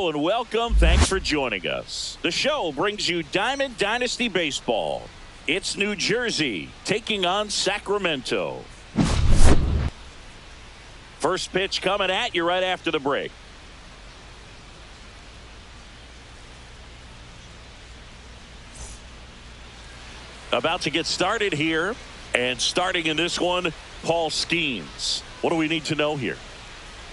Hello and welcome. Thanks for joining us. The show brings you Diamond Dynasty Baseball. It's New Jersey taking on Sacramento. First pitch coming at you right after the break. About to get started here, and starting in this one, Paul Skeens. What do we need to know here?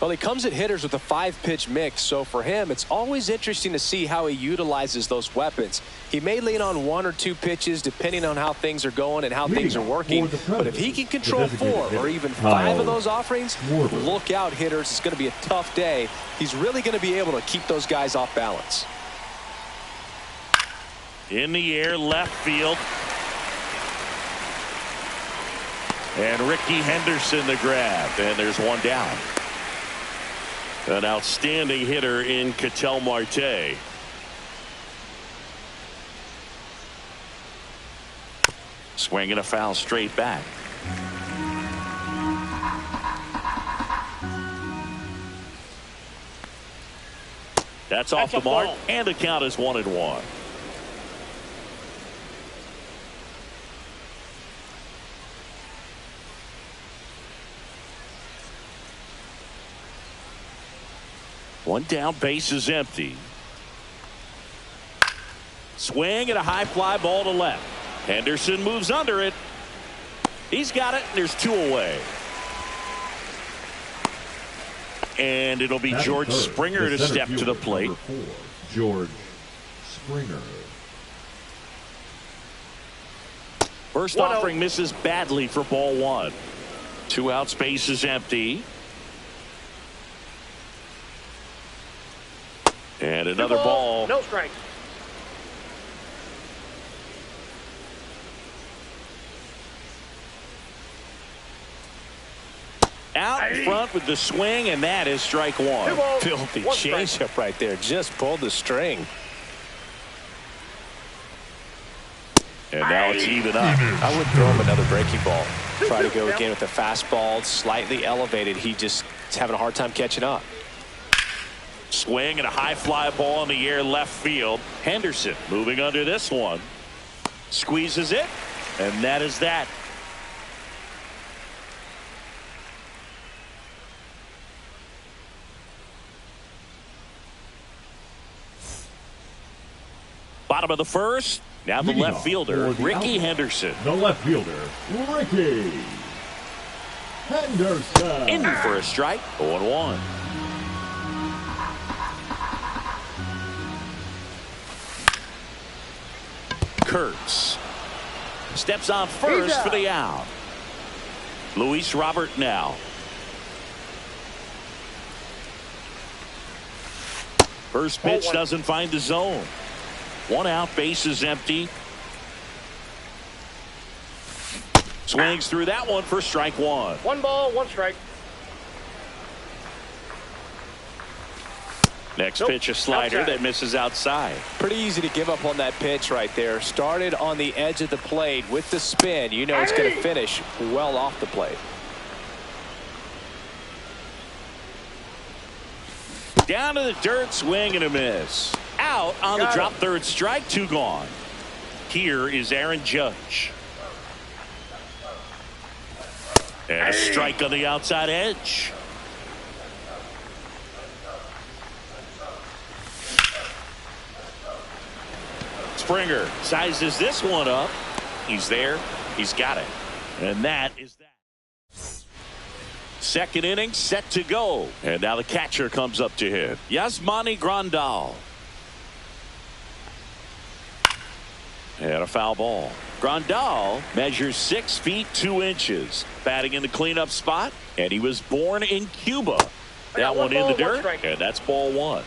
Well, he comes at hitters with a 5-pitch mix, so for him, it's always interesting to see how he utilizes those weapons. He may lean on 1 or 2 pitches depending on how things are going and how things are working, but if he can control 4 or even 5 of those offerings, look out, hitters. It's going to be a tough day. He's really going to be able to keep those guys off balance. In the air, left field. And Ricky Henderson the grab, and there's one down. An outstanding hitter in Ketel Marte. Swinging a foul straight back. That's off the mark, and the count is 1-1. One down, base is empty. Swing and a high fly ball to left. Henderson moves under it. He's got it, and there's 2 away. And it'll be George Springer to step to the plate. George Springer. First offering misses badly for ball 1. 2 outs, base is empty. And another ball. No strike. Out in front with the swing, and that is strike 1. Filthy changeup right there. Just pulled the string. And now it's even up. I would throw him another breaking ball. Try to go again with the fastball, slightly elevated. He just is having a hard time catching up. Swing and a high fly ball in the air left field. Henderson moving under this one. Squeezes it, and that is that. Bottom of the first. Now the left fielder, Ricky Henderson. The left fielder, Ricky Henderson. In for a strike. 0-1. Kurtz steps on first for the out. Luis Robert now. First pitch doesn't find the zone. 1 out, base is empty. Swings through that one for strike 1. 1 ball, 1 strike. Next pitch, a slider that misses outside. Pretty easy to give up on that pitch right there. Started on the edge of the plate with the spin. You know it's going to finish well off the plate. Down to the dirt, swing and a miss. Out on the drop, third strike, 2 gone. Here is Aaron Judge. And a strike on the outside edge. Springer sizes this one up. He's there. He's got it. And that is that. Second inning set to go. And now the catcher comes up to hit. Yasmani Grandal. And a foul ball. Grandal measures 6 feet 2 inches. Batting in the cleanup spot. And he was born in Cuba. That one in the dirt. And that's ball 1.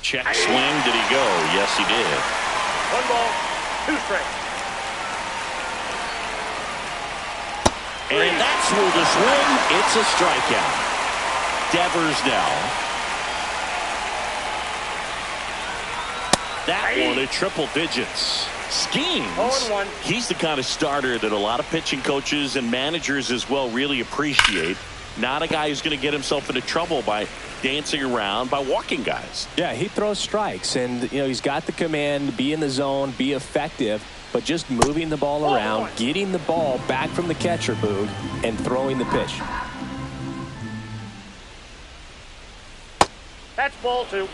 Check swing. Did he go? Yes, he did. 1 ball, 2 strikes. And that's where the swing. It's a strikeout. Devers now. That one at triple digits. Skeens. 0-1. He's the kind of starter that a lot of pitching coaches and managers as well really appreciate. not a guy who's going to get himself into trouble by dancing around, by walking guys. Yeah, he throws strikes, and he's got the command to be in the zone, be effective, but just moving the ball around, getting the ball back from the catcher, Boog, and throwing the pitch. That's ball 2.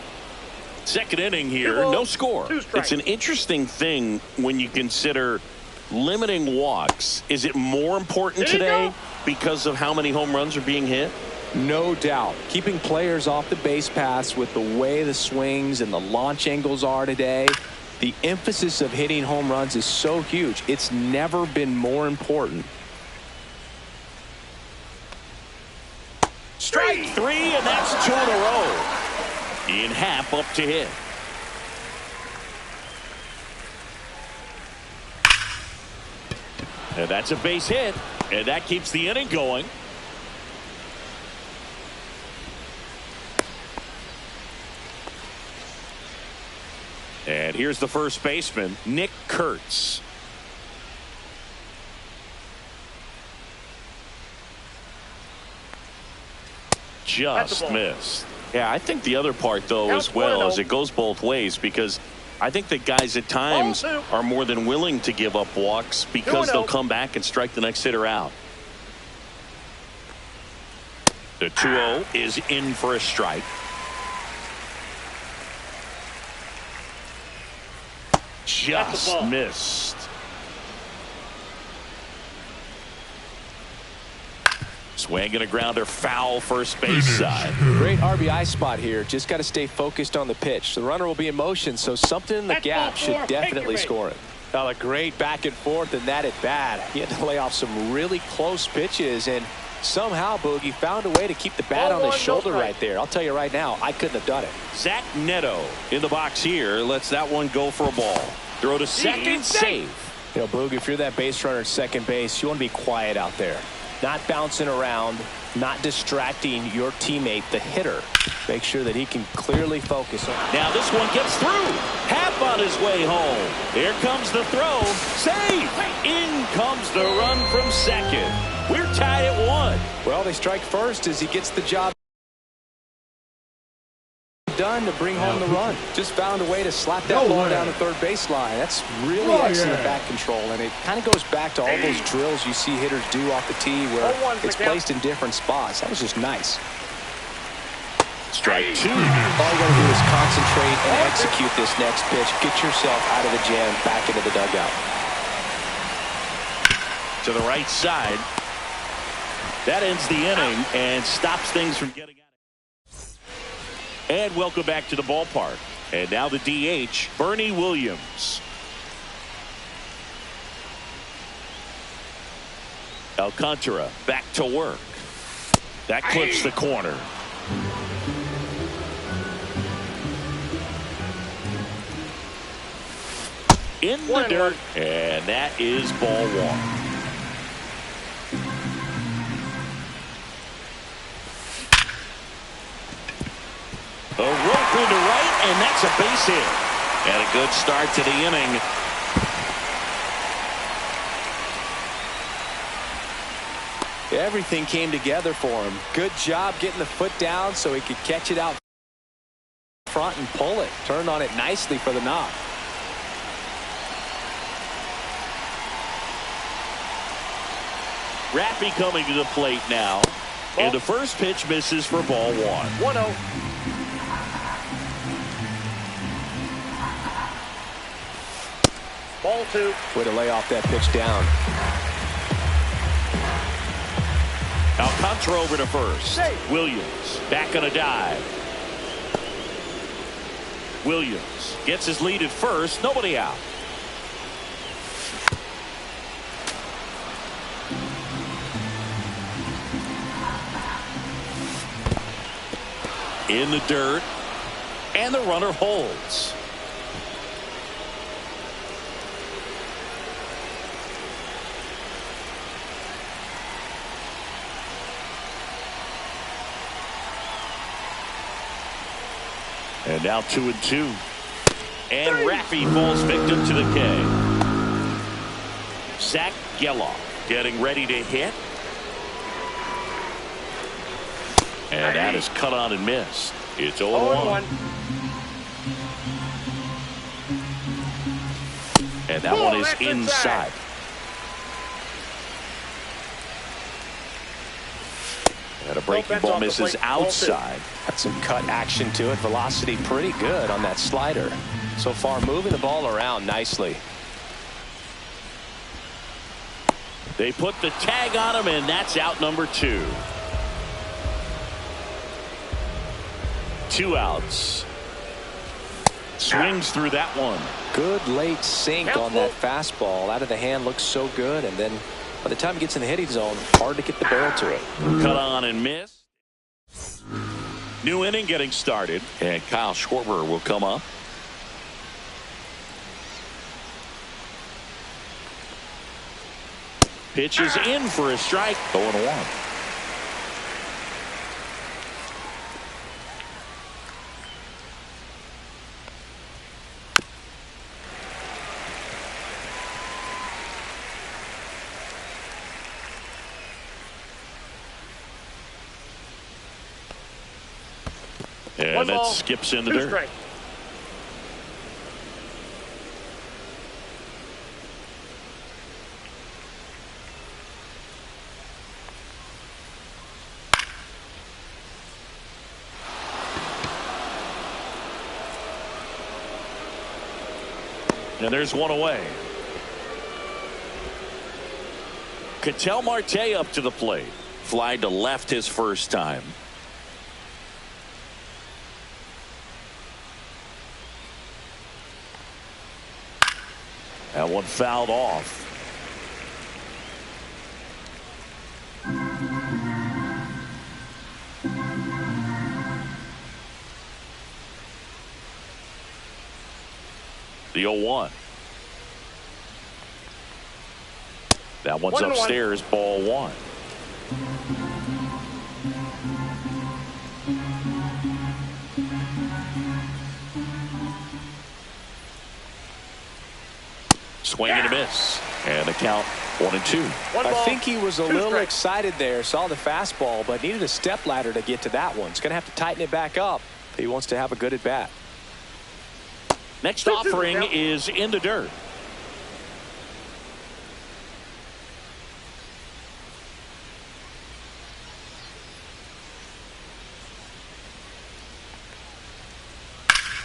Second inning here, 2 balls, no score. 2 strikes. It's an interesting thing when you consider limiting walks. Is it more important today because of how many home runs are being hit? No doubt. Keeping players off the base paths with the way the swings and the launch angles are today, the emphasis of hitting home runs is so huge. It's never been more important. Strike 3, and that's 2 in a row. Ian Happ up to hit. And that's a base hit, and that keeps the inning going. And here's the first baseman, Nick Kurtz. Just missed. Yeah, I think the other part, though, as well, is it goes both ways, because I think that guys at times are more than willing to give up walks because they'll come back and strike the next hitter out. The 2-0 is in for a strike. Just missed. Swinging a grounder foul first base side. Great RBI spot here. Just got to stay focused on the pitch. The runner will be in motion, so something in the gap should definitely score it. Now a great back and forth, and that at bat. He had to lay off some really close pitches, and somehow Boogie found a way to keep the bat on his shoulder right there. I'll tell you right now, I couldn't have done it. Zach Neto in the box here lets that one go for a ball. Throw to second, save. Boog, if you're that base runner at second base, you want to be quiet out there. Not bouncing around, not distracting your teammate, the hitter. Make sure that he can clearly focus on. Now this one gets through. Happ on his way home. Here comes the throw. Save. In comes the run from second. We're tied at 1. Well, they strike first as he gets the job done to bring home the run. Just found a way to slap that ball down the third baseline. That's really excellent back control, and it kind of goes back to all those drills you see hitters do off the tee where it's placed in different spots. That was just nice. Strike 2. All you got to do is concentrate and execute this next pitch. Get yourself out of the jam, back into the dugout. To the right side. That ends the inning and stops things from getting out. And welcome back to the ballpark. And now the DH, Bernie Williams. Alcantara back to work. That clips the corner. In the dirt, and that is ball 1. A rope into right, and that's a base hit. And a good start to the inning. Everything came together for him. Good job getting the foot down so he could catch it out front and pull it. Turned on it nicely for the knock. Rappy coming to the plate now. And the first pitch misses for ball 1. 1-0. Ball 2. Way to lay off that pitch down. Alcantara over to first. Williams back on a dive. Williams gets his lead at first. Nobody out. In the dirt, and the runner holds. And now 2-2. And Raffy falls victim to the K. Zach Geloff getting ready to hit. And that is cut on and missed. It's 0-1. And that one is inside. And a breaking ball misses outside. Got some cut action to it. Velocity pretty good on that slider. So far moving the ball around nicely. They put the tag on him, and that's out number 2. 2 outs. Swings through that one. Good late sink on that fastball. Out of the hand, looks so good, and then by the time it gets in the hitting zone, hard to get the barrel to it. Cut on and miss. New inning getting started, and Kyle Schwarber will come up. Pitches in for a strike. 0-1. And that skips into dirt. Strike. And there's one away. Ketel Marte up to the plate. Fly to left his first time. That one fouled off. The 0-1. That one's upstairs, ball 1. Swing and a miss. And the count 1-2. I think he was a little excited there. Saw the fastball, but needed a step ladder to get to that one. He's going to have to tighten it back up if he wants to have a good at bat. Next offering is in the dirt.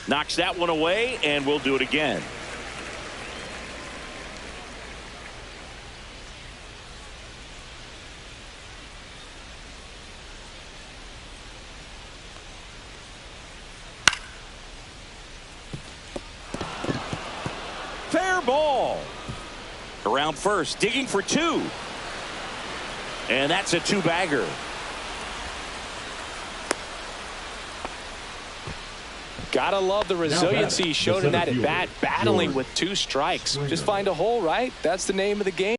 Knocks that one away, and we'll do it again. Fair ball. Around first, digging for 2. And that's a 2-bagger. Gotta love the resiliency he showed in that at bat, battling with 2 strikes. Just find a hole, right? That's the name of the game.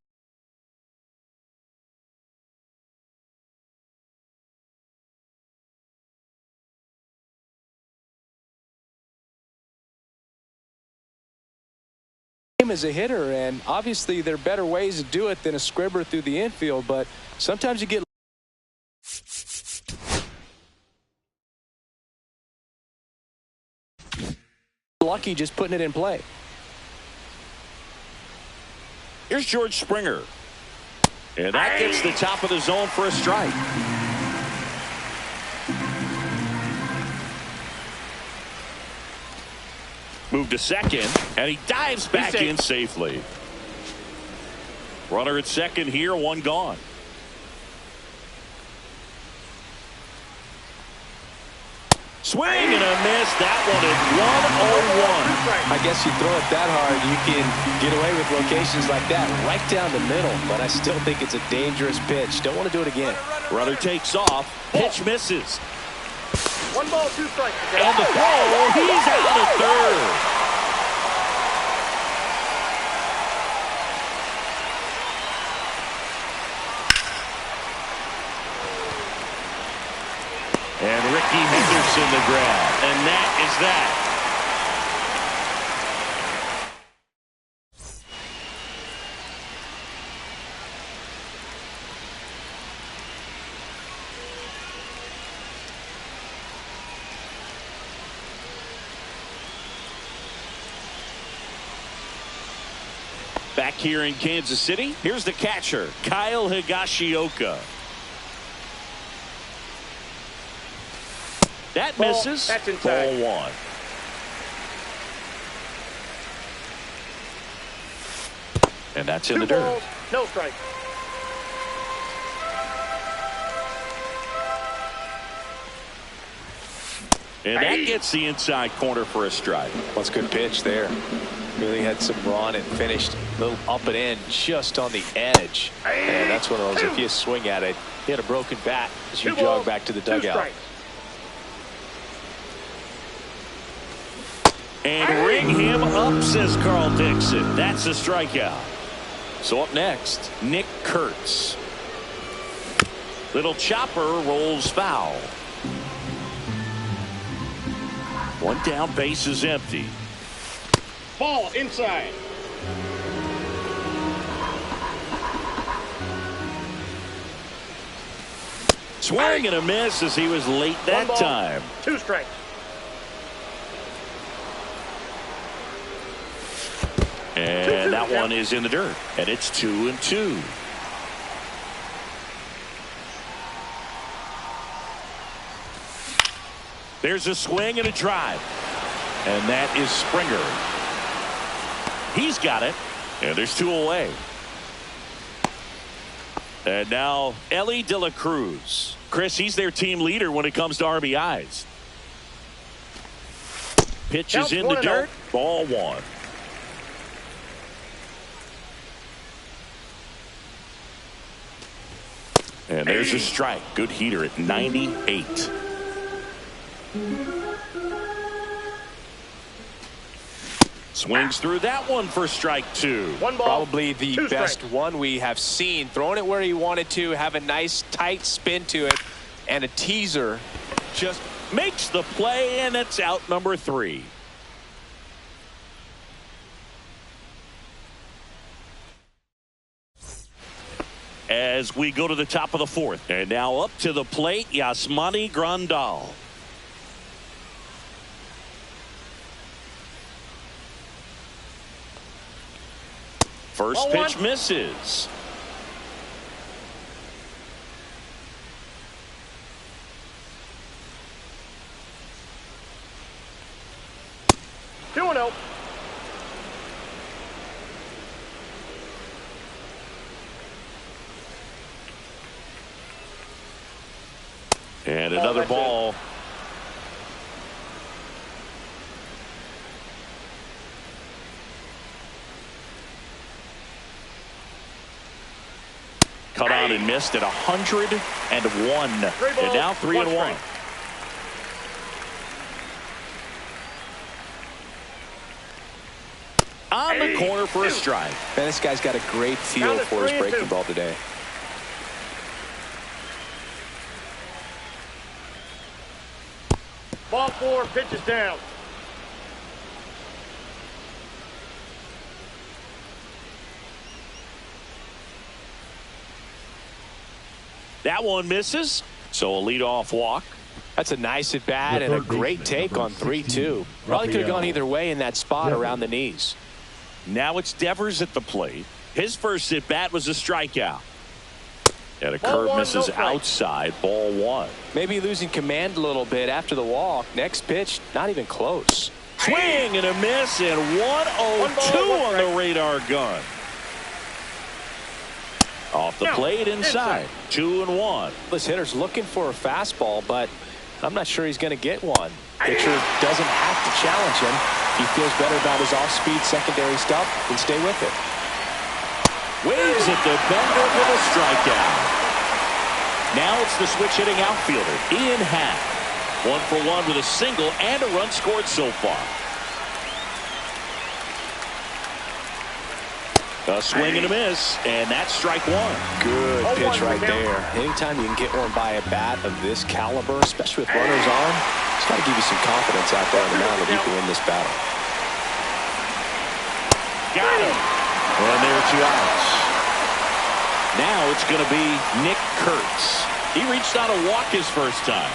As a hitter, and obviously there are better ways to do it than a scribber through the infield, but sometimes you get lucky just putting it in play. Here's George Springer, and that gets the top of the zone for a strike. Move to second, and he dives back in safely. Runner at second here, 1 gone. Swing and a miss. That one at 1-0-1. I guess you throw it that hard, you can get away with locations like that right down the middle, but I still think it's a dangerous pitch. Don't want to do it again. Runner takes off. Pitch misses. 1 ball, 2 strikes. And the throw, he's out at third. And Ricky Henderson the grab. And that is that. Back here in Kansas City, here's the catcher, Kyle Higashioka. That misses. That's inside. Ball one. And that's in the dirt. Balls, no strike. And that gets the inside corner for a strike. That's a good pitch there. Really had some run and finished a little up and in just on the edge. And that's one of those, if you swing at it, he had a broken bat as you jog back to the dugout. And ring him up, says Carl Dixon. That's a strikeout. So up next, Nick Kurtz. Little chopper rolls foul. One down, base is empty. Ball inside. Swing and a miss as he was late that time. 2 strikes. And that one is in the dirt. And it's 2-2. There's a swing and a drive. And that is Springer. He's got it. And there's 2 away. And now Elly De La Cruz. Chris, he's their team leader when it comes to RBIs. Pitch is in the dirt. Ball one. And there's a strike. Good heater at 98. Swings through that one for strike 2. 1 ball. Probably the best one we have seen. Throwing it where he wanted to, have a nice tight spin to it, and a teaser. Just makes the play, and it's out number 3. As we go to the top of the 4th. And now up to the plate, Yasmani Grandal. First pitch misses. Two-and-oh. And another ball. Cut on and missed at 101. And now 3-1. On the corner for a strike. Man, this guy's got a great feel for his breaking ball today. Ball 4, pitches down. That one misses. So a leadoff walk. That's a nice at bat and a great take on 3-2. Probably could have gone either way in that spot around the knees. Now it's Devers at the plate. His first at bat was a strikeout. And a curve misses outside. Ball 1. Maybe losing command a little bit after the walk. Next pitch, not even close. Swing and a miss, and 1-0-2 on the radar gun. Off the plate inside. 2-1. This hitter's looking for a fastball, but I'm not sure he's going to get one. Pitcher doesn't have to challenge him. He feels better about his off-speed secondary stuff, and stay with it. Waves at the bender for the strikeout. Now it's the switch hitting outfielder, Ian Happ. 1 for 1 with a single and a run scored so far. A swing and a miss, and that's strike 1. Good pitch right there. Anytime you can get one by a bat of this caliber, especially with runners on, it's got to give you some confidence out there on the mound that you can win this battle. Got him. And there are 2 outs. Now it's going to be Nick Kurtz. He reached out to walk his first time.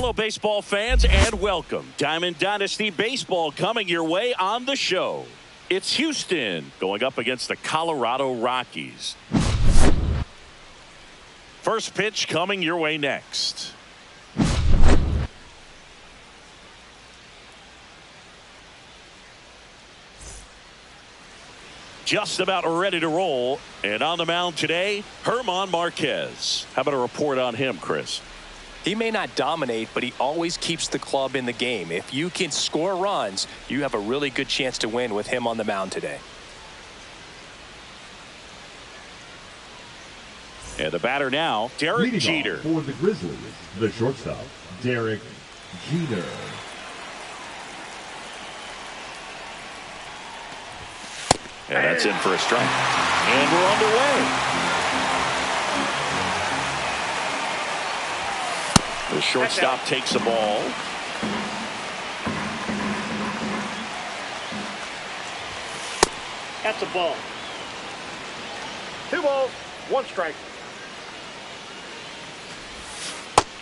Hello, baseball fans, and welcome. Diamond Dynasty Baseball coming your way on the show. It's Houston going up against the Colorado Rockies. First pitch coming your way next. Just about ready to roll. And on the mound today, German Marquez. How about a report on him, Chris? He may not dominate, but he always keeps the club in the game. If you can score runs, you have a really good chance to win with him on the mound today. And the batter now, Derek Jeter. For the Grizzlies, the shortstop, Derek Jeter. And that's in for a strike. And we're underway. The shortstop takes the ball. That's a ball. 2 balls, 1 strike.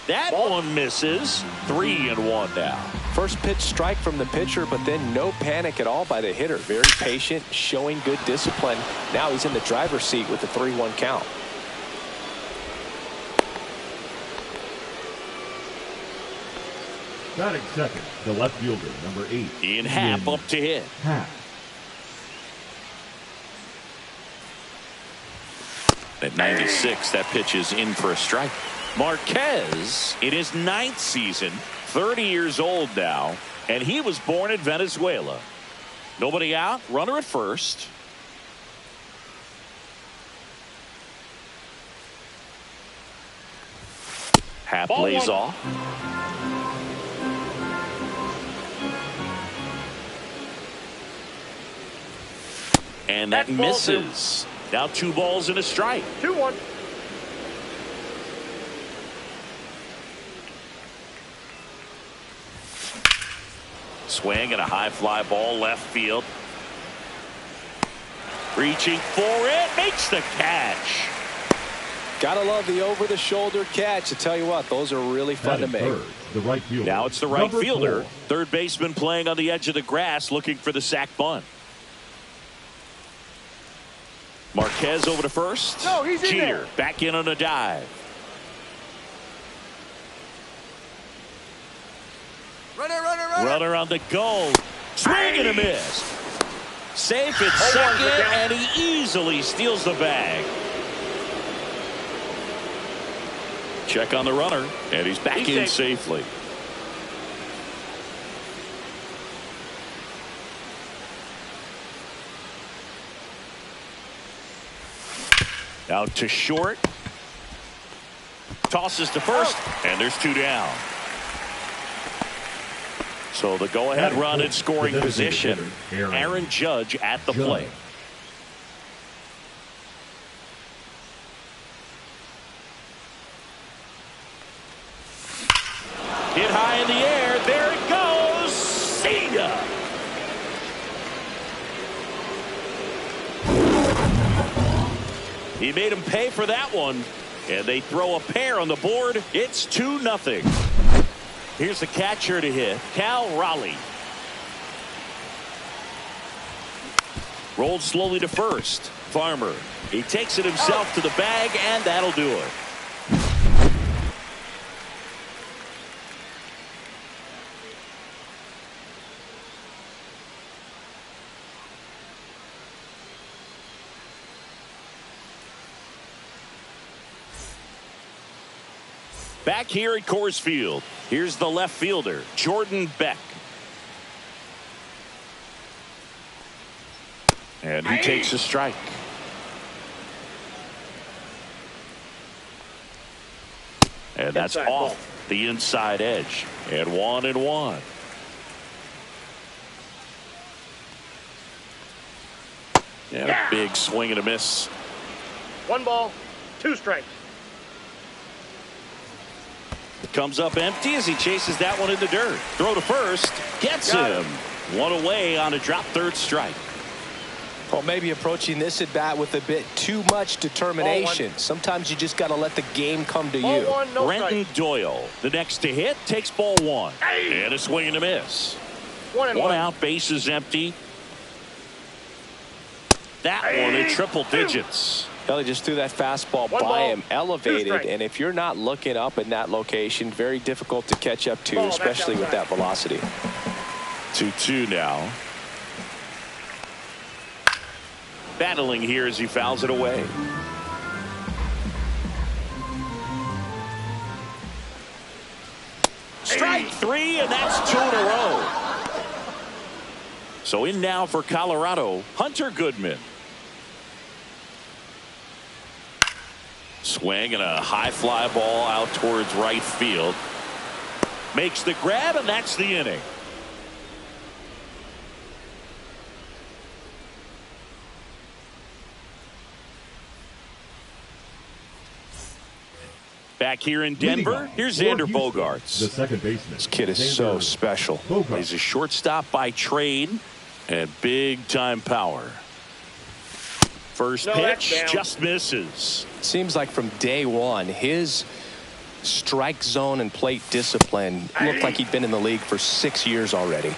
That one misses. 3-1 now. First pitch strike from the pitcher, but then no panic at all by the hitter. Very patient, showing good discipline. Now he's in the driver's seat with the 3-1 count. Batting second, the left fielder, number 8. Ian Happ up to hit. Happ. At 96, that pitch is in for a strike. Marquez in his 9th season, 30 years old now, and he was born in Venezuela. Nobody out, runner at first. Happ lays off. And that misses. Now 2 balls and a strike. 2-1. Swing and a high fly ball left field. Reaching for it, makes the catch. Gotta love the over-the-shoulder catch. I tell you what, those are really fun to make. Third, the right fielder. Now it's the right number fielder. 4. Third baseman playing on the edge of the grass, looking for the sac bunt. Marquez over to first. No, he's in Jeter there. back in on a dive. Runner on the goal. Swing and a miss. Safe at second, and he easily steals the bag. Check on the runner, and he's back in safely. Out to short. Tosses to first, and there's 2 down. So the go-ahead run in scoring position. Aaron Judge at the plate. Hit high in the air. There it goes. See ya. He made him pay for that one. And they throw a pair on the board. It's 2-0. Here's the catcher to hit, Cal Raleigh. Rolled slowly to first. Farmer. He takes it himself to the bag, and that'll do it. Back here at Coors Field, here's the left fielder, Jordan Beck. And he takes a strike. And that's off the inside edge. And 1-1. And a big swing and a miss. 1 ball, 2 strikes. Comes up empty as he chases that one in the dirt. Throw to first. Gets him. 1 away on a drop third strike. Well, maybe approaching this at bat with a bit too much determination. Sometimes you just got to let the game come to you. Ball one, no Brenton strike. Doyle, the next to hit, takes ball one. And a swing and a miss. One Out, bases empty. That one in triple digits. Kelly just threw that fastball One by ball, him, two elevated, strikes. and if you're not looking up in that location, very difficult to catch up to, Ball, that's especially with outside. that velocity. 2-2 now. Battling here as he fouls it away. Strike three, and that's 2 in a row. So in now for Colorado, Hunter Goodman. Swing and a high fly ball out towards right field. Makes the grab, and that's the inning. Back here in Denver, here's Xander Bogaerts. The second baseman. This kid is so special. He's a shortstop by trade and big time power. First that's pitch down. just misses. Seems like from day one, his strike zone and plate discipline looked like he'd been in the league for 6 years already.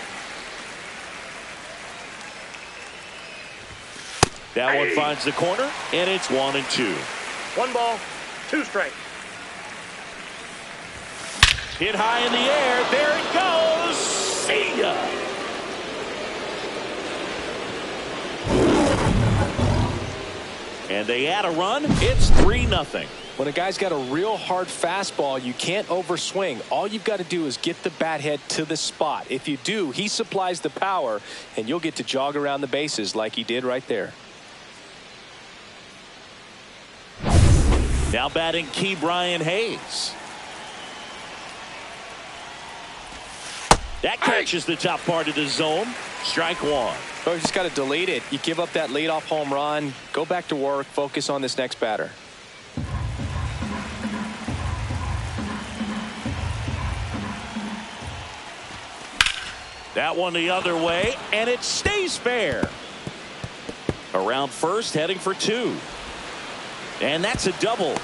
That one finds the corner, and it's 1-2. One ball, two strikes. Hit high in the air. There it goes. See ya. And they add a run. It's 3-0. When a guy's got a real hard fastball, you can't overswing. All you've got to do is get the bat head to the spot. If you do, he supplies the power, and you'll get to jog around the bases like he did right there. Now batting Key Brian Hayes. That catches the top part of the zone. Strike one. Oh, you just got to delete it. You give up that leadoff home run. Go back to work. Focus on this next batter. That one the other way, and it stays fair. Around first, heading for two. And that's a double.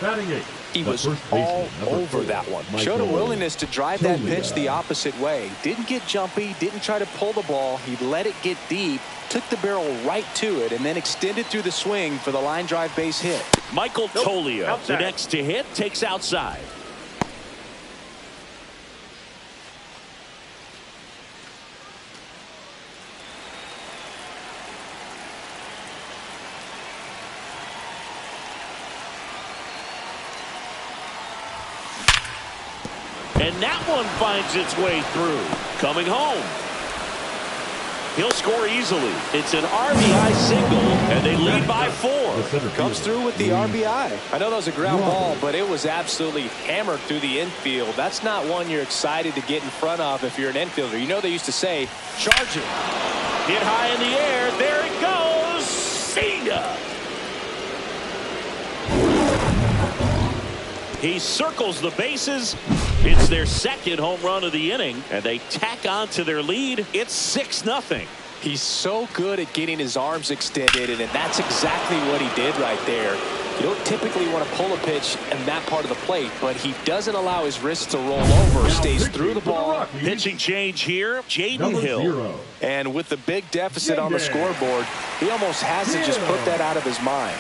Batting eight. He the was first baseman, all number over 4, that one. Michael Showed a willingness to drive that Toglia. pitch the opposite way. Didn't get jumpy, didn't try to pull the ball. He let it get deep, took the barrel right to it, and then extended through the swing for the line drive base hit. Michael Toglia, the outside. next to hit, takes outside. And that one finds its way through. Coming home. He'll score easily. It's an RBI single, and they lead by 4. The center Comes fielder, through with the Luis RBI. I know that was a ground Robert. ball, but it was absolutely hammered through the infield. That's not one you're excited to get in front of if you're an infielder. You know they used to say, charge it. Hit high in the air. There it goes. See ya. He circles the bases. It's their second home run of the inning, and they tack on to their lead. It's 6-0. He's so good at getting his arms extended, and that's exactly what he did right there. You don't typically want to pull a pitch in that part of the plate, but he doesn't allow his wrists to roll over, stays through the ball. Pitching change here, Jaden Number Hill. 0. And with the big deficit on the scoreboard, he almost has to just put that out of his mind.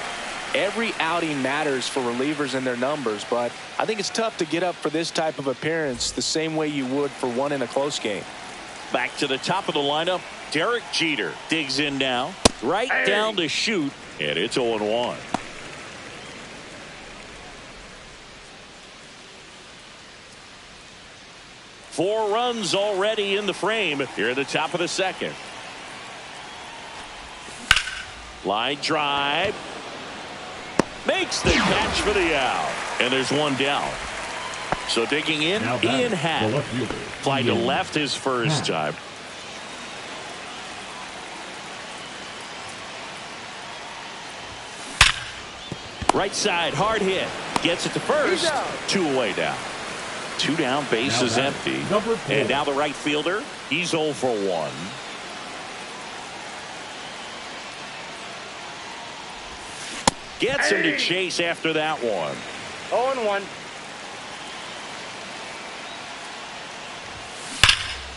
Every outing matters for relievers and their numbers, but I think it's tough to get up for this type of appearance the same way you would for one in a close game. Back to the top of the lineup, Derek Jeter digs in now. Right down the chute, and it's 0-1. Four runs already in the frame here at the top of the second. Line drive. Makes the catch for the out. And there's one down. So digging in, Now Ian batting, Happ. the left fielder, Fly to Ian left his first Happ. time. Right side, hard hit. Gets it to first. 2 away down. 2 down, base Now is batting, empty. number 4. And now the right fielder, he's 0 for 1. Gets him to chase after that one. 0-1.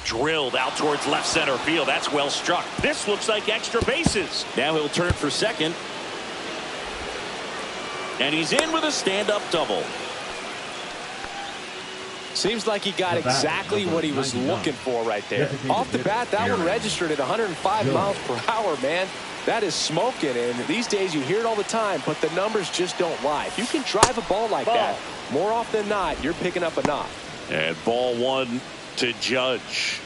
Drilled out towards left center field. That's well struck. This looks like extra bases. Now he'll turn for second. And he's in with a stand-up double. Seems like he got exactly what he was looking for right there. Off the bat, that one registered at 105 miles per hour, man. That is smoking, and these days you hear it all the time, but the numbers just don't lie. If you can drive a ball like that, more often than not, you're picking up a knock. And ball one to Judge.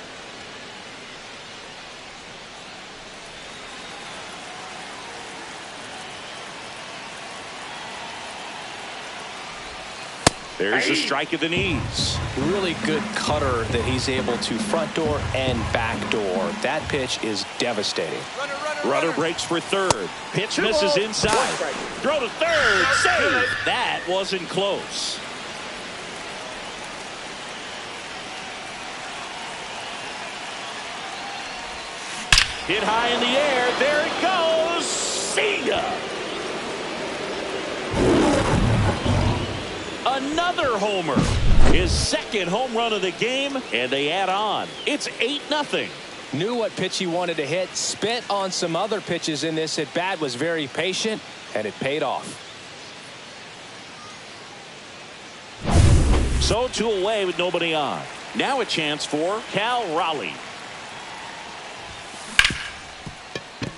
There's a strike at the knees. Really good cutter that he's able to front door and back door. That pitch is devastating. Runner breaks for third. Pitch misses inside. Throw to third. Save. That wasn't close. Hit high in the air. There it goes. See ya. Another homer. His second home run of the game, and they add on. It's 8-0. Knew what pitch he wanted to hit. Spent on some other pitches in this at bat. Was very patient, and it paid off. So 2 away with nobody on. Now a chance for Cal Raleigh.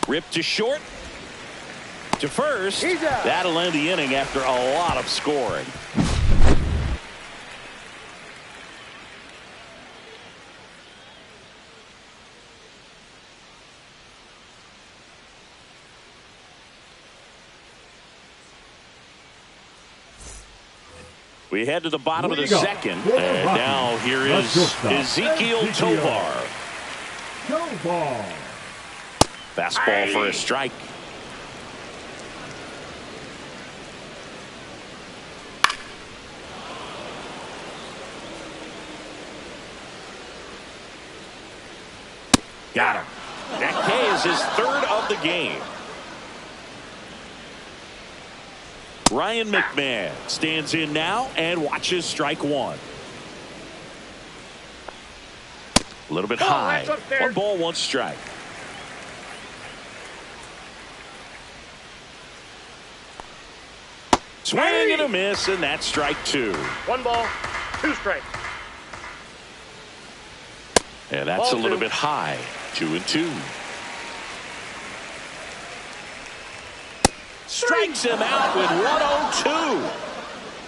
Ripped to short. To first. That'll end the inning after a lot of scoring. We head to the bottom of the second, and now here is Ezequiel Tovar. Fastball for a strike. Got him. That K is his third of the game. Ryan McMahon stands in now and watches strike one. A little bit high. 1 ball, 1 strike. Swing and a miss, and that's strike 2. 1 ball, 2 strikes. And that's a little bit high. 2-2. Strikes him out with 102.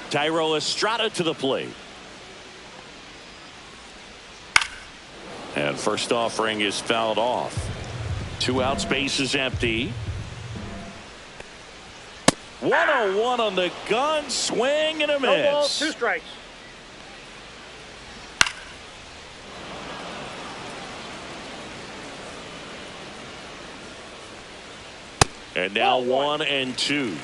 Thairo Estrada to the plate. And first offering is fouled off. 2 outs, base is empty. 101 on the gun, swing and a miss. 1 ball, 2 strikes. And now 1-2.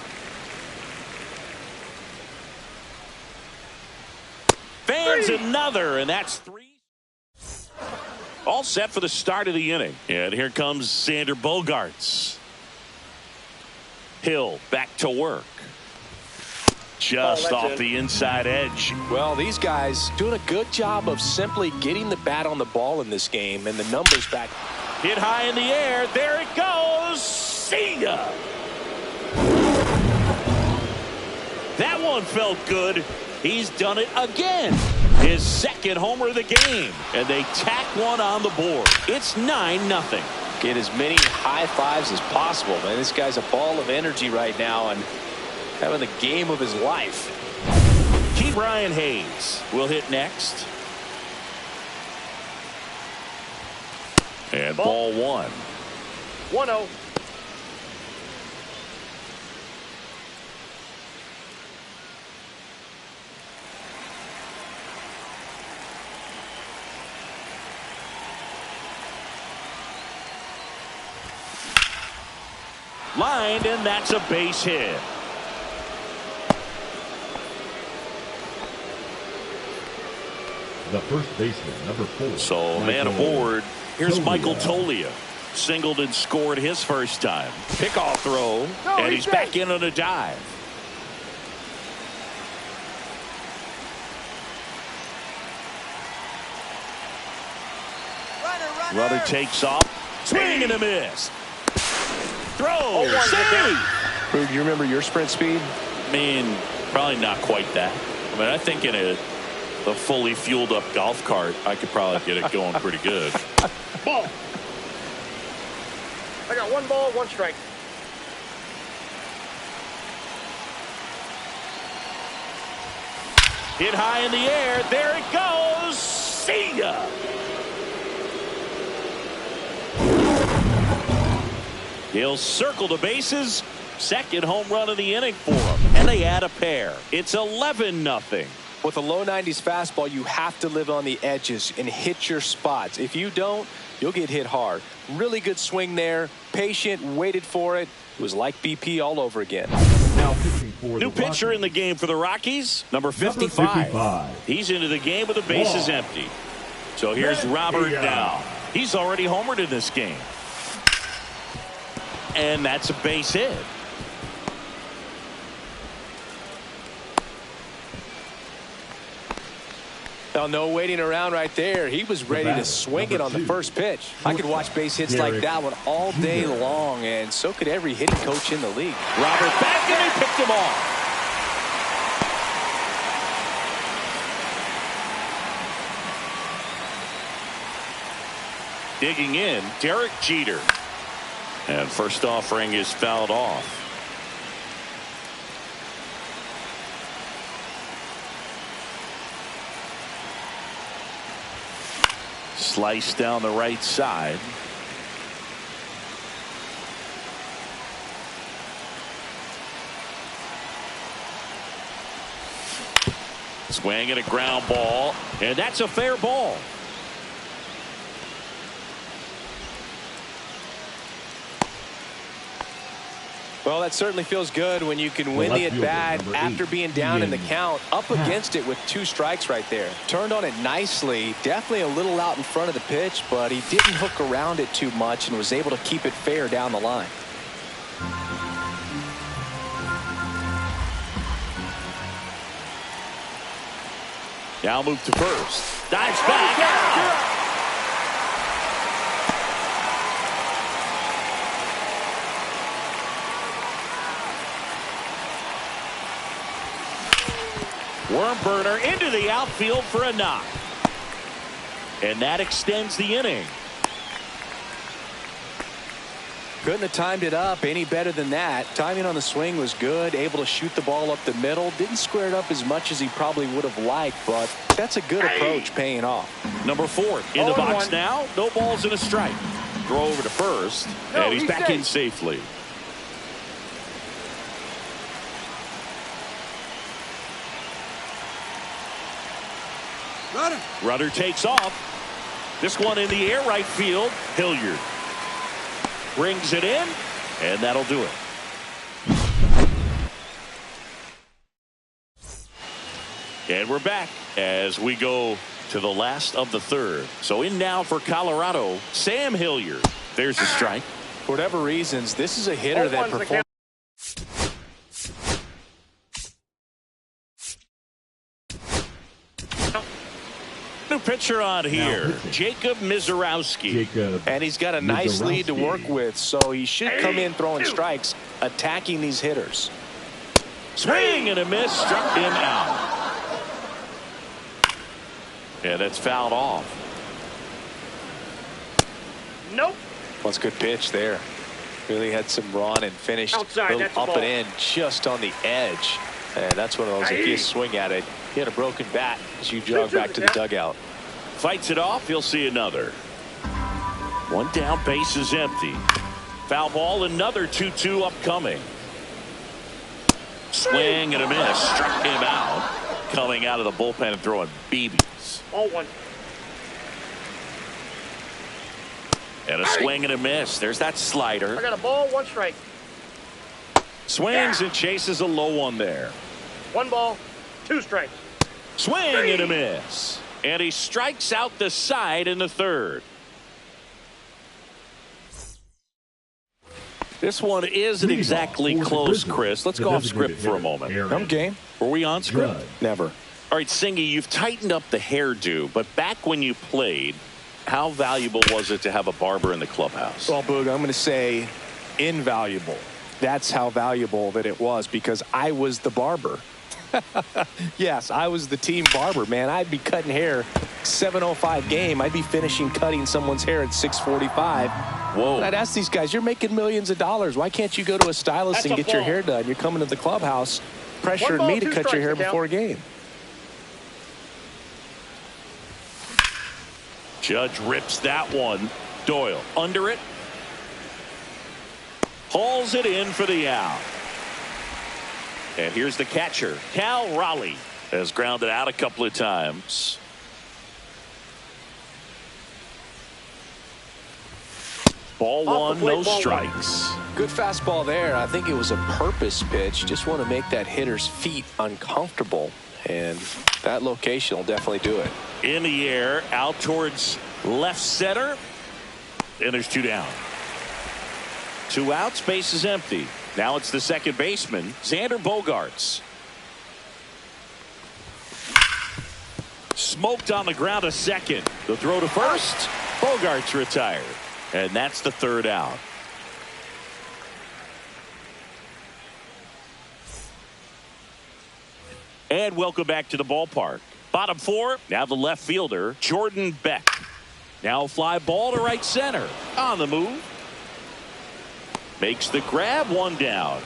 Fans another, and that's 3. All set for the start of the inning. And here comes Xander Bogaerts. Hill back to work. Just off the inside edge. Well, these guys doing a good job of simply getting the bat on the ball in this game, and the numbers back. Hit high in the air. There it goes. See ya. That one felt good. He's done it again. His second homer of the game. And they tack one on the board. It's 9-0. Get as many high fives as possible, man. This guy's a ball of energy right now and having the game of his life. Ke'Bryan Hayes will hit next. And ball 1. 1-0. Lined, and that's a base hit. The first baseman, number 4. So man aboard. Here's Michael Toglia. singled and scored his first time. Pickoff throw, and he's back in on a dive. Runner takes off. Swing and a miss. Throw. Save. Boog, you remember your sprint speed? I mean, probably not quite that. I mean, I think in a fully fueled up golf cart, I could probably get it going pretty good. Ball. I got 1 ball, 1 strike. Hit high in the air. There it goes. See ya. He'll circle the bases. Second home run of the inning for him. And they add a pair. It's 11-0. With a low 90s fastball, you have to live on the edges and hit your spots. If you don't, you'll get hit hard. Really good swing there. Patient, waited for it. It was like BP all over again. Now pitching for New the pitcher Rockies. in the game for the Rockies, number 55. He's into the game with the bases empty. So here's Robert now. He's already homered in this game. And that's a base hit. Now, no waiting around right there. He was ready to swing it on the first pitch. I could watch base hits like that one all day long, and so could every hitting coach in the league. Robert back, and he picked him off. Digging in, Derek Jeter. And first offering is fouled off. Slice down the right side. Swing and a ground ball, and that's a fair ball. Well, that certainly feels good when you can win the at-bat after being down in the count, up against it with 2 strikes right there. Turned on it nicely, definitely a little out in front of the pitch, but he didn't hook around it too much and was able to keep it fair down the line. Now move to first. Dives back out. Worm burner into the outfield for a knock. And that extends the inning. Couldn't have timed it up any better than that. Timing on the swing was good. Able to shoot the ball up the middle. Didn't square it up as much as he probably would have liked, but that's a good approach paying off. Number 4 in the box now. No balls and a strike. Throw over to first. And he's back in safely. Runner takes off. This one in the air right field. Hilliard brings it in, and that'll do it. And we're back as we go to the last of the third. So in now for Colorado, Sam Hilliard. There's a strike. For whatever reasons, this is a hitter that performs. New pitcher on here, Jacob Mizorowski. And he's got a nice lead to work with, so he should come in throwing strikes, attacking these hitters. Swing and a miss, struck him out. Yeah, that's fouled off. Nope. That's a good pitch there. Really had some run and finished Outside, that's up a ball. and in just on the edge. And that's one of those, if you swing at it, he had a broken bat as you jog back to the dugout. Fights it off. You'll see another. One down, base is empty. Foul ball, another 2-2 upcoming. Swing and a miss. Struck him out. Coming out of the bullpen and throwing BBs. All 1. And a swing and a miss. There's that slider. I got a ball, 1 strike. Swings and chases a low one there. 1 ball, 2 strikes. Swing and a miss. And he strikes out the side in the third. This one isn't exactly close, Chris. Let's go off script for a moment. I'm game. Were we on script? Judge. Never. All right, Singy, you've tightened up the hairdo, but back when you played, how valuable was it to have a barber in the clubhouse? Well, Boog, I'm going to say invaluable. That's how valuable that it was because I was the barber. Yes, I was the team barber, man. I'd be cutting hair 7:05 game. I'd be finishing cutting someone's hair at 6:45. Whoa. And I'd ask these guys, you're making millions of dollars. Why can't you go to a stylist and get your hair done? You're coming to the clubhouse pressuring me to cut your hair before a game. Judge rips that one. Doyle under it. Hauls it in for the out. And here's the catcher. Cal Raleigh has grounded out a couple of times. Ball one, no strikes. Good fastball there. I think it was a purpose pitch. Just want to make that hitter's feet uncomfortable. And that location will definitely do it. In the air, out towards left center. And there's 2 down. 2 outs, base is empty. Now it's the second baseman, Xander Bogaerts. Smoked on the ground a second. The throw to first. Bogaerts retired. And that's the 3rd out. And welcome back to the ballpark. Bottom 4, now the left fielder, Jordan Beck. Now a fly ball to right center. On the move. Makes the grab, 1 down.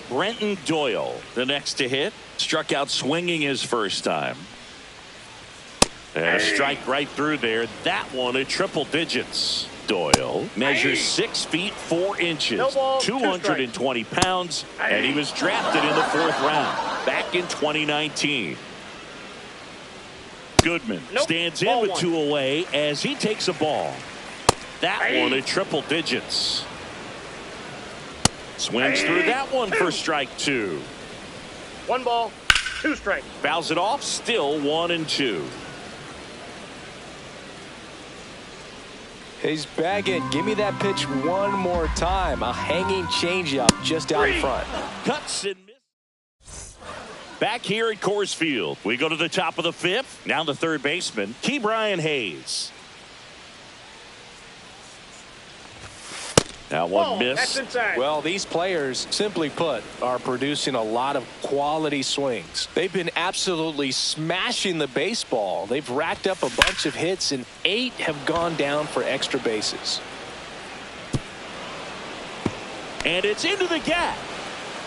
Brenton Doyle, the next to hit. Struck out swinging his first time. And a strike right through there. That one at triple digits. Doyle measures 6 feet 4 inches, No ball, 220 pounds, and he was drafted in the 4th round back in 2019. Goodman stands in with 2 away as he takes a ball. That one at triple digits. Swings through that one for strike 2. 1 ball, 2 strikes. Fouls it off, still 1-2. He's bagging. Give me that pitch one more time. A hanging changeup just out in front. Cuts and misses. Back here at Coors Field, we go to the top of the 5th. Now the 3rd baseman, Ke'Bryan Hayes. That one missed. That's inside. Well, these players, simply put, are producing a lot of quality swings. They've been absolutely smashing the baseball. They've racked up a bunch of hits, and 8 have gone down for extra bases. And it's into the gap.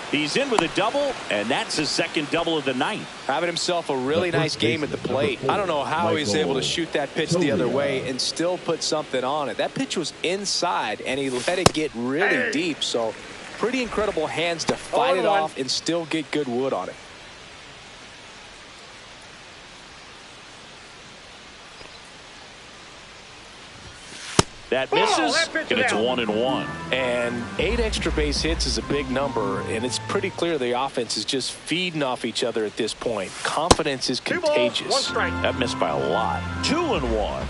He's in with a double, and that's his 2nd double of the night. Having himself a really nice game at the plate. I don't know how he's able to shoot that pitch the other way and still put something on it. That pitch was inside, and he let it get really deep. So pretty incredible hands to fight it off and still get good wood on it. That misses, and it's 1-1. And 8 extra base hits is a big number, and it's pretty clear the offense is just feeding off each other at this point. Confidence is 2 balls, contagious. 1 strike. That missed by a lot. 2-1.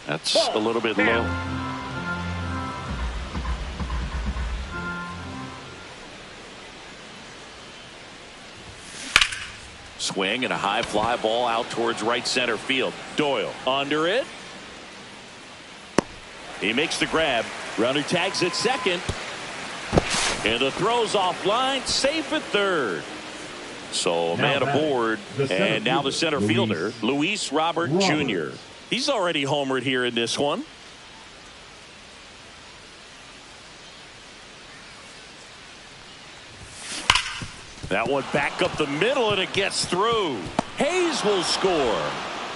That's a little bit low. Swing and a high fly ball out towards right center field. Doyle under it. He makes the grab. Runner tags at second. And the throw's offline. Safe at 3rd. So a man aboard. And now the center fielder, Luis Robert Jr. He's already homered here in this one. That one back up the middle, and it gets through. Hayes will score.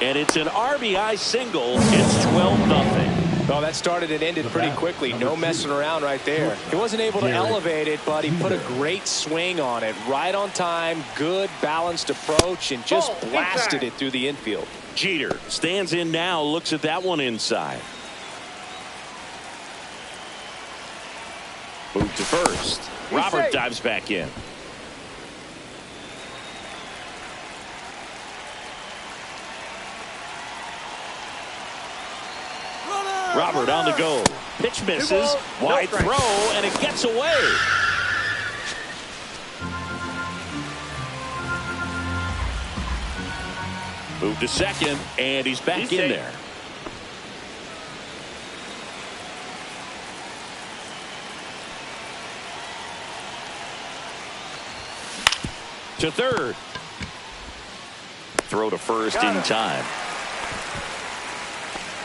And it's an RBI single. It's 12-0. Well, that started and ended pretty quickly. No messing around right there. He wasn't able to elevate it, but he put a great swing on it. Right on time, good balanced approach, and just blasted it through the infield. Jeter stands in now, looks at that one inside. Move to first. Robert dives back in. Robert on the go. Pitch misses. balls, no Wide strike. throw, and it gets away. Move to second, and he's back He's in safe. there. To third. Throw to first Got in him. time.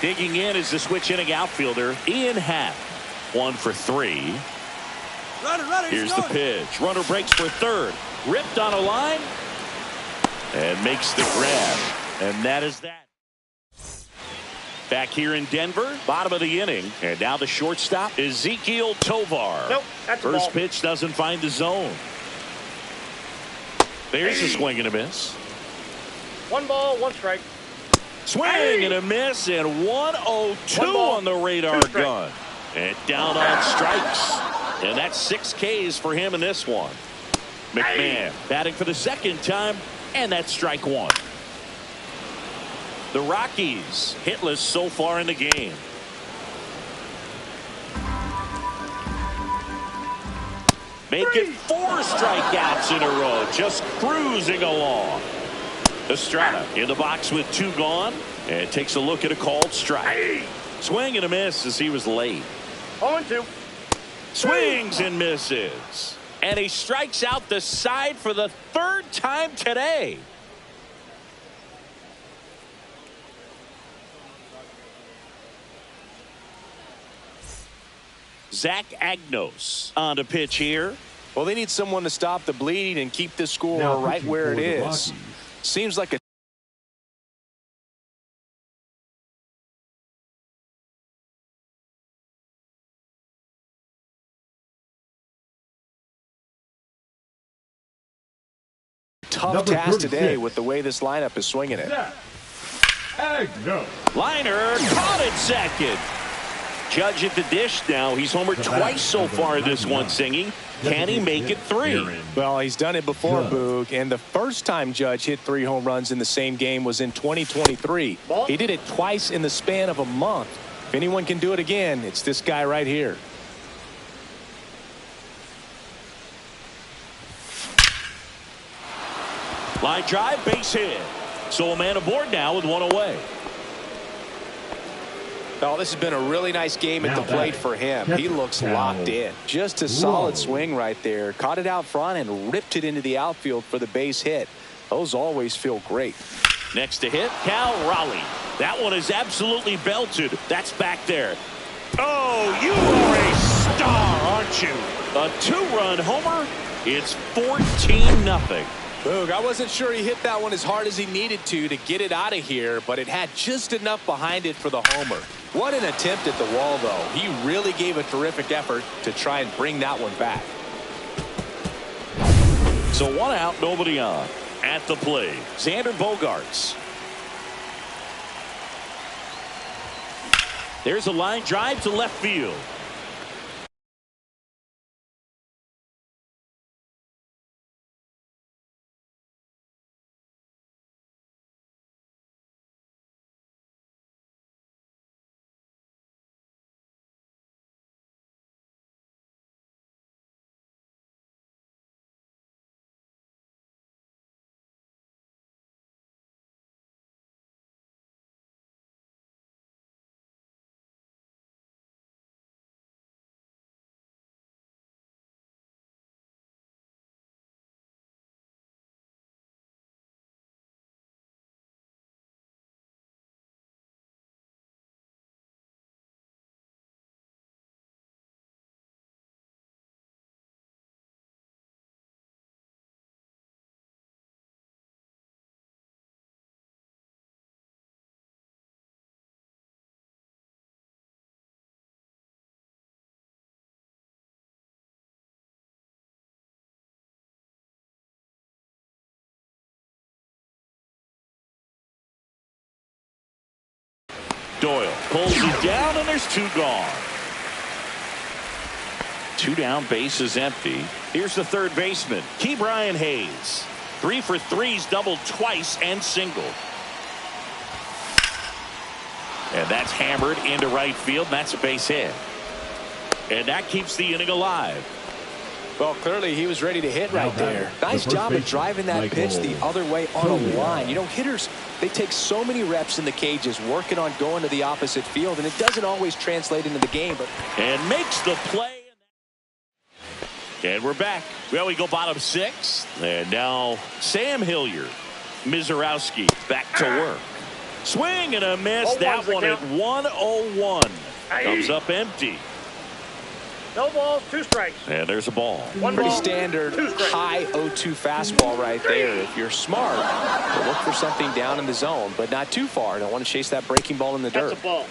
Digging in is the switch inning outfielder, Ian Happ. 1 for 3. Here's the pitch. Runner breaks for third. Ripped on a line. And makes the grab. And that is that. Back here in Denver, bottom of the inning. And now the shortstop, Ezequiel Tovar. Nope, that's a First ball. pitch doesn't find the zone. There's a swing and a miss. 1 ball, 1 strike. Swing and a miss, and 102 1 ball, on the radar 2 strikes. gun. And down on strikes. And that's 6 Ks for him in this one. McMahon batting for the second time, and that's strike 1. The Rockies hitless so far in the game. Making 4 strikeouts in a row, just cruising along. Estrada in the box with 2 gone, and takes a look at a called strike. Swing and a miss as he was late. 0-2. Swings and misses. And he strikes out the side for the 3rd time today. Zach Agnos on the pitch here. Well, they need someone to stop the bleeding and keep this score Now right pitching where it for the is. Rockies. Seems like a tough Number task today 36. with the way this lineup is swinging it. Zach Agnos. Liner caught it second. Judge at the dish now. He's homered twice so far this one singing. Can he make it 3? Well, he's done it before, Judge. Boog, and the first time Judge hit 3 home runs in the same game was in 2023. Ball. He did it twice in the span of a month. If anyone can do it again, it's this guy right here. Line drive, base hit. So a man aboard now with 1 away. Oh, this has been a really nice game at Now the plate back. for him. He looks Now. locked in. Just a solid Whoa. swing right there. Caught it out front and ripped it into the outfield for the base hit. Those always feel great. Next to hit, Cal Raleigh. That one is absolutely belted. That's back there. Oh, you are a star, aren't you? A 2-run homer. It's 14-0. Boog, I wasn't sure he hit that one as hard as he needed to get it out of here, but it had just enough behind it for the homer. What an attempt at the wall, though. He really gave a terrific effort to try and bring that one back. So 1 out, nobody on. At the plate, Xander Bogaerts. There's a line drive to left field. Doyle pulls it down, and there's 2 gone. 2 down, base is empty. Here's the third baseman, Ke'Bryan Hayes. 3 for 3's doubled twice and singled. And that's hammered into right field. And that's a base hit. And that keeps the inning alive. Well, clearly he was ready to hit right there. Nice job of driving that pitch the other way on a line. You know, hitters, they take so many reps in the cages working on going to the opposite field, and it doesn't always translate into the game. And makes the play. And we're back. Well, we go bottom 6. And now Sam Hilliard. Mizorowski back to work. Swing and a miss. That one at 101. Comes up empty. No balls, 2 strikes. And there's a ball. Pretty standard high 0-2 fastball right there. If you're smart, you'll look for something down in the zone, but not too far. Don't want to chase that breaking ball in the dirt. That's a ball.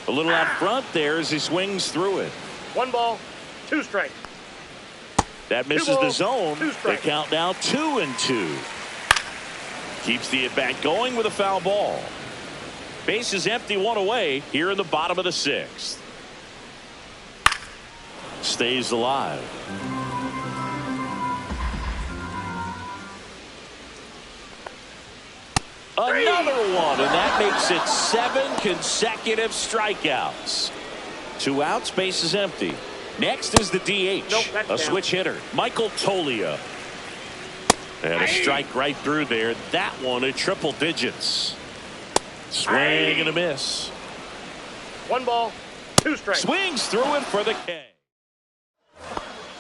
A little out front there as he swings through it. 1 ball, 2 strikes. That misses the zone. The count now 2-2. Keeps the at-bat going with a foul ball. Base is empty, 1 away here in the bottom of the 6th. Stays alive. Another one, and that makes it 7 consecutive strikeouts. 2 outs, base is empty. Next is the DH, a switch hitter, Michael Toglia. And a strike right through there. That one at triple digits. Swing and a miss. 1 ball, 2 strikes. Swings through it for the K.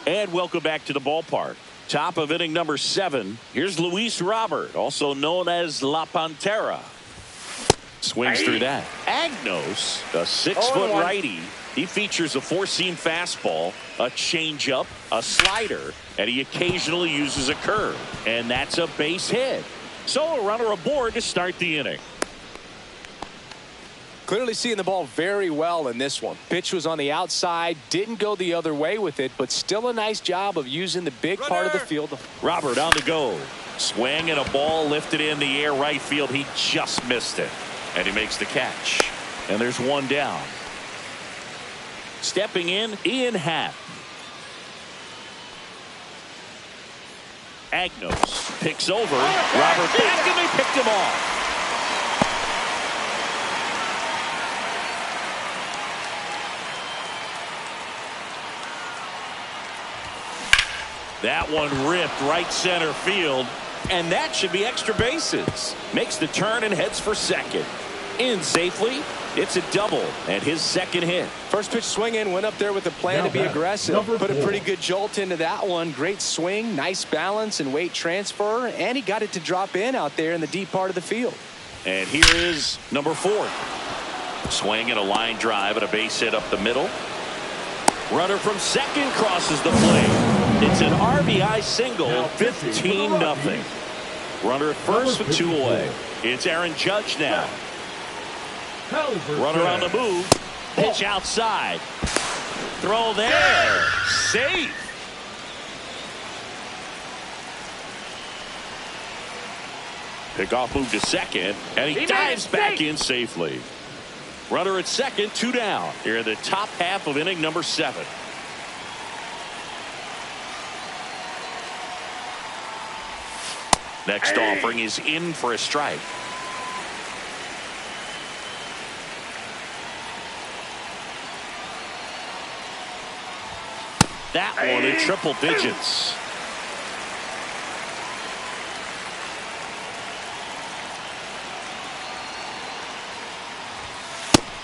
And welcome back to the ballpark. Top of inning number 7. Here's Luis Robert, also known as La Pantera. Swings through that. Agnos, a 6-foot righty. He features a 4-seam fastball, a changeup, a slider, and he occasionally uses a curve. And that's a base hit. So a runner aboard to start the inning. Clearly seeing the ball very well in this one. Pitch was on the outside, didn't go the other way with it, but still a nice job of using the big part of the field. Robert on the go. Swing and a ball lifted in the air right field. He just missed it. And he makes the catch. And there's 1 down. Stepping in, Ian Happ. Agnos picks over. Robert back, and they picked him off. That one ripped right center field, and that should be extra bases. Makes the turn and heads for second. In safely. It's a double and his 2nd hit. First pitch swinging, went up there with a plan to be aggressive. Put a pretty good jolt into that one. Great swing, nice balance and weight transfer, and he got it to drop in out there in the deep part of the field. And here is number 4. Swing and a line drive and a base hit up the middle. Runner from second crosses the plate. It's an RBI single, 15-0. Runner at first with 2 away. It's Aaron Judge now. Runner on the move. Pitch outside. Throw there. Safe. Pickoff move to second, and he dives back in safely. Runner at second, 2 down. Here in the top half of inning number 7. Next offering is in for a strike. That one in triple digits.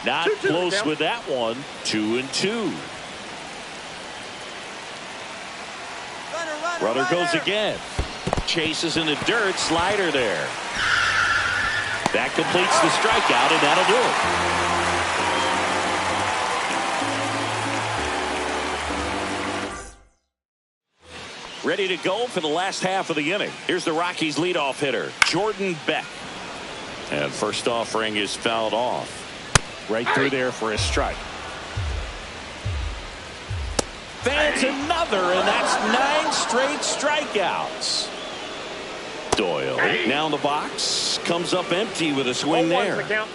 Not close with that one. 2-2. Runner goes again. Chases in the dirt. Slider there. That completes the strikeout, and that'll do it. Ready to go for the last half of the inning. Here's the Rockies leadoff hitter, Jordan Beck. And first offering is fouled off. Right through there for a strike. Fans another, and that's 9 straight strikeouts. Doyle now in the box. Comes up empty with a swing there.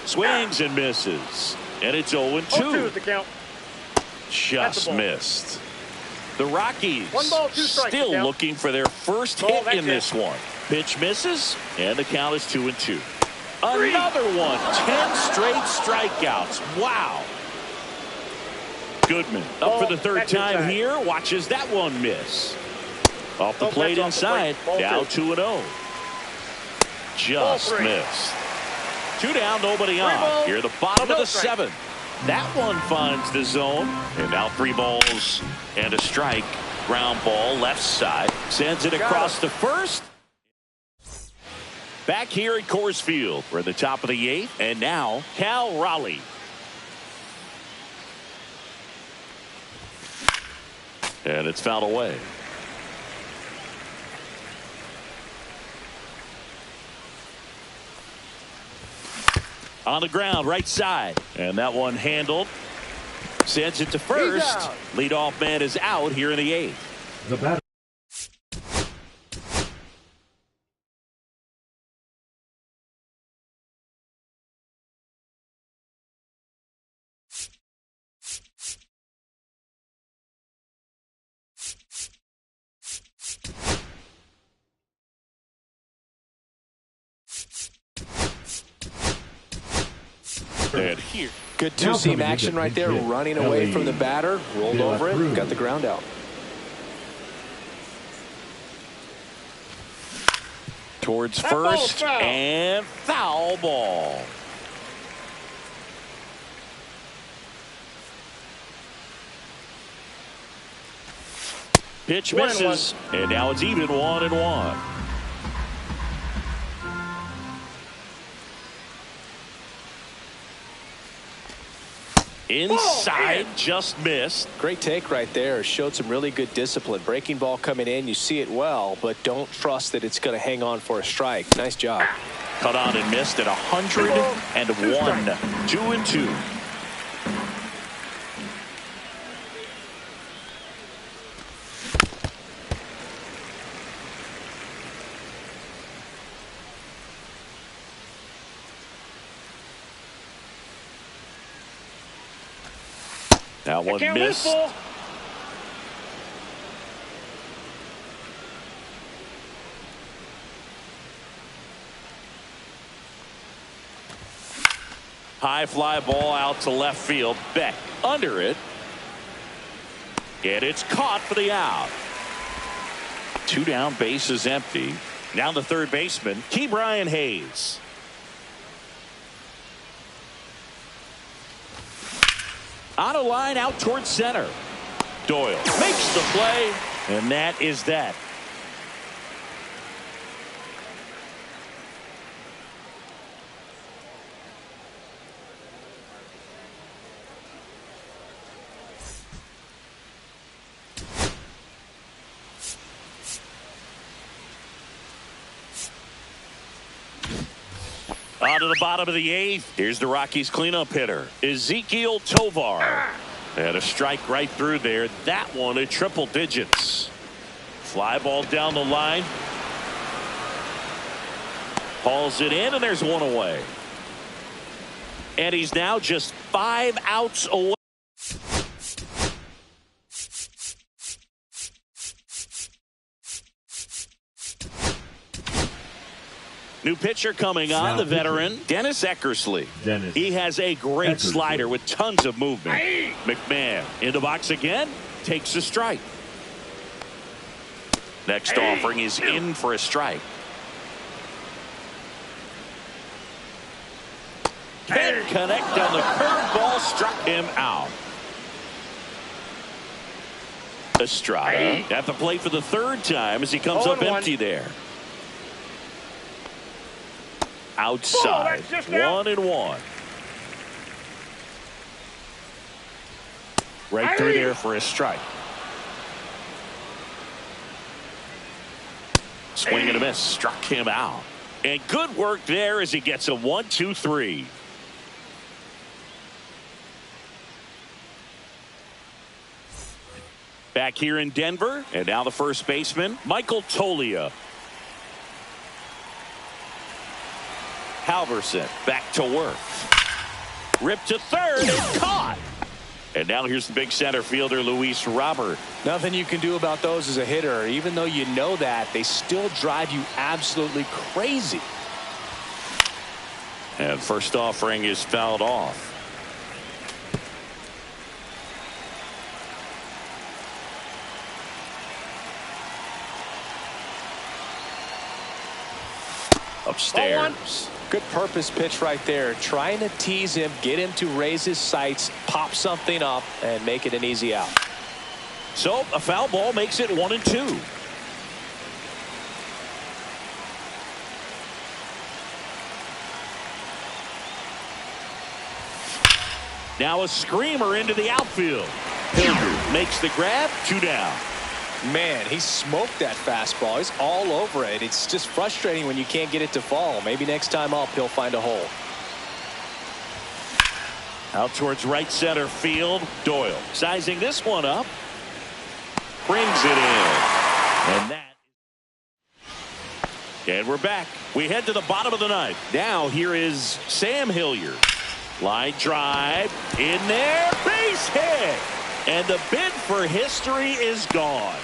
Swings and misses. And it's 0-2. Just missed. The Rockies 1 ball, 2 strikes. still Down. looking for their first Ball, hit that's in this one. Pitch misses, and the count is 2-2. 3. Another one. 10 straight strikeouts. Wow. Goodman up Ball, for the third that's time inside. here. Watches that one miss. Off the Oh, plate that's off the plate. inside. Ball Down 2. 2-0. Just Ball 3. missed. 2 down, nobody 3 on. balls, Here, the bottom no of the strike. 7th. That one finds the zone. And now 3 balls and a strike. Ground ball left side. Sends it Got across it. to first. Back here at Coors Field. We're at the top of the 8th. And now Cal Raleigh. And it's fouled away. On the ground, right side. And that one handled. Sends it to first. out. Leadoff man is out here in the 8th. The batter. And here. Good Now two-seam coming in action the right there, hit. running away from the batter, rolled De La over it, Cruz. got the ground out. Towards That ball's first foul. and foul ball. Pitch 1-1. misses, and now it's even 1-1. Inside, just missed. Great take right there. Showed some really good discipline. Breaking ball coming in, you see it well, but don't trust that it's going to hang on for a strike. Nice job. Cut on and missed at 101. 2-2. That one Can't missed. miss, ball. High fly ball out to left field. Beck under it. And it's caught for the out. 2 down, base is empty. Now the third baseman, Ke'Bryan Hayes. On a line out towards center. Doyle makes the play, and that is that. On to the bottom of the 8th. Here's the Rockies cleanup hitter, Ezequiel Tovar. And a strike right through there. That one at triple digits. Fly ball down the line. Hauls it in, and there's one away. And he's now just 5 outs away. New pitcher coming on, Now the veteran, pitching. Dennis Eckersley. Dennis He has a great Eckersley. slider with tons of movement. McMahon in the box again, takes a strike. Next offering is in for a strike. Can't connect on the curveball, struck him out. Estrada at the plate for the third time as he comes up 0-1. empty there. Outside, that's just out. 1-1. Right through there for a strike. Swing and a miss, struck him out. And good work there as he gets a 1-2-3. Back here in Denver, and now the first baseman, Michael Toglia. Halverson back to work. Ripped to third and caught. And now here's the big center fielder, Luis Robert. Nothing you can do about those as a hitter. Even though you know that, they still drive you absolutely crazy. And first offering is fouled off. Upstairs. Good purpose pitch right there. Trying to tease him, get him to raise his sights, pop something up, and make it an easy out. So a foul ball makes it 1-2. Now a screamer into the outfield. Hilliard makes the grab, 2 down. Man, he smoked that fastball. He's all over it. It's just frustrating when you can't get it to fall. Maybe next time up he'll find a hole. Out towards right center field. Doyle sizing this one up. Brings it in. And we're back. We head to the bottom of the ninth. Now here is Sam Hilliard. Line drive. In there. Base hit. And the bid for history is gone.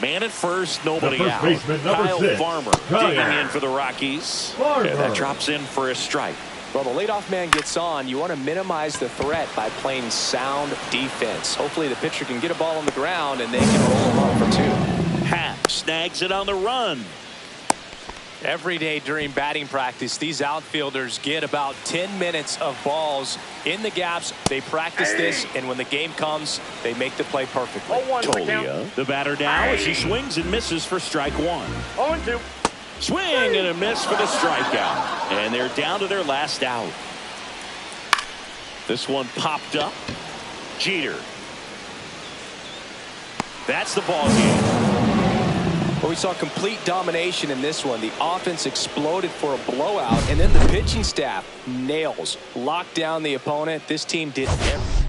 Man at first, nobody out. Kyle Farmer digging in for the Rockies. And that drops in for a strike. Well, the leadoff man gets on. You want to minimize the threat by playing sound defense. Hopefully the pitcher can get a ball on the ground and they can roll him up for 2. Happ snags it on the run. Every day during batting practice, these outfielders get about 10 minutes of balls in the gaps. They practice this, and when the game comes, they make the play perfectly. Tolia, the batter now as he swings and misses for strike 1. 0-2. Swing and a miss for the strikeout. And they're down to their last out. This one popped up. Jeter. That's the ball game. Well, we saw complete domination in this one. The offense exploded for a blowout, and then the pitching staff nails, locked down the opponent. This team did everything.